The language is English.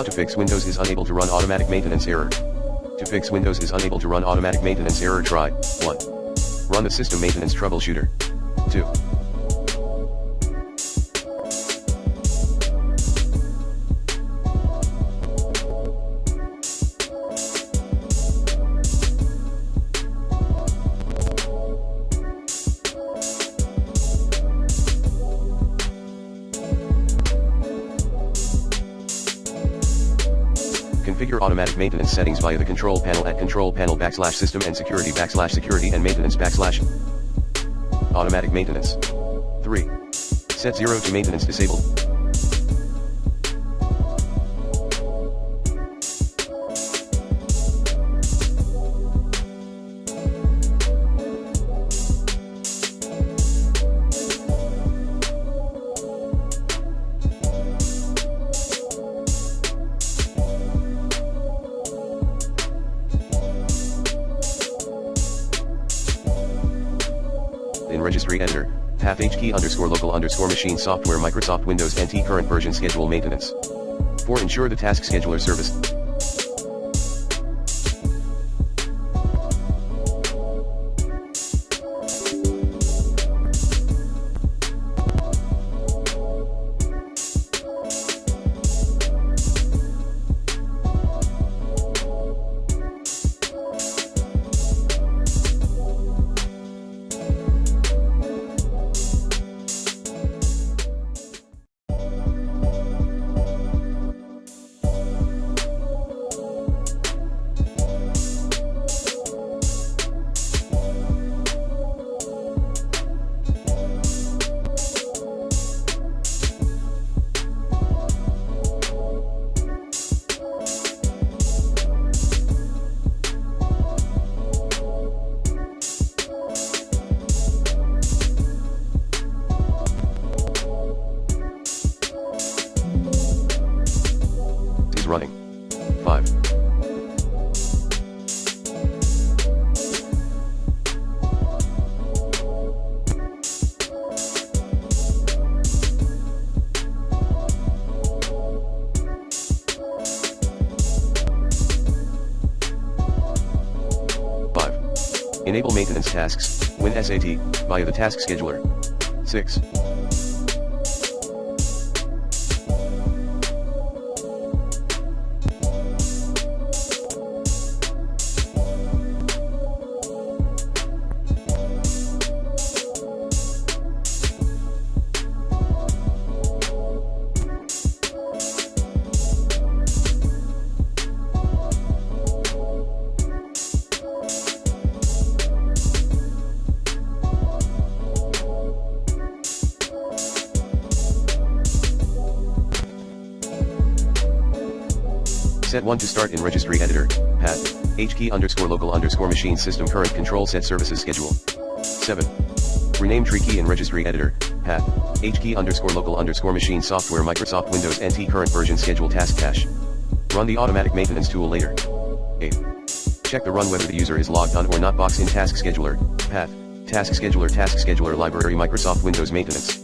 How to fix Windows is unable to run automatic maintenance error. To fix Windows is unable to run automatic maintenance error, try 1. Run the system maintenance troubleshooter. 2. Configure automatic maintenance settings via the control panel at control panel / system and security / security and maintenance / automatic maintenance. 3. Set 0 to maintenance disabled. In Registry Editor, path HKey_local_machine software Microsoft Windows NT current version schedule maintenance. 4. Ensure the task scheduler service. Running. 5. Enable maintenance tasks, WinSAT, via the task scheduler. 6. Set 1 to start in Registry Editor, path, HKey_local_machine system current control set services schedule. 7. Rename tree key in Registry Editor, path, HKey_local_machine software Microsoft Windows NT current version schedule task cache. Run the automatic maintenance tool later. 8. Check the run whether the user is logged on or not box in task scheduler, path, task scheduler library Microsoft Windows maintenance.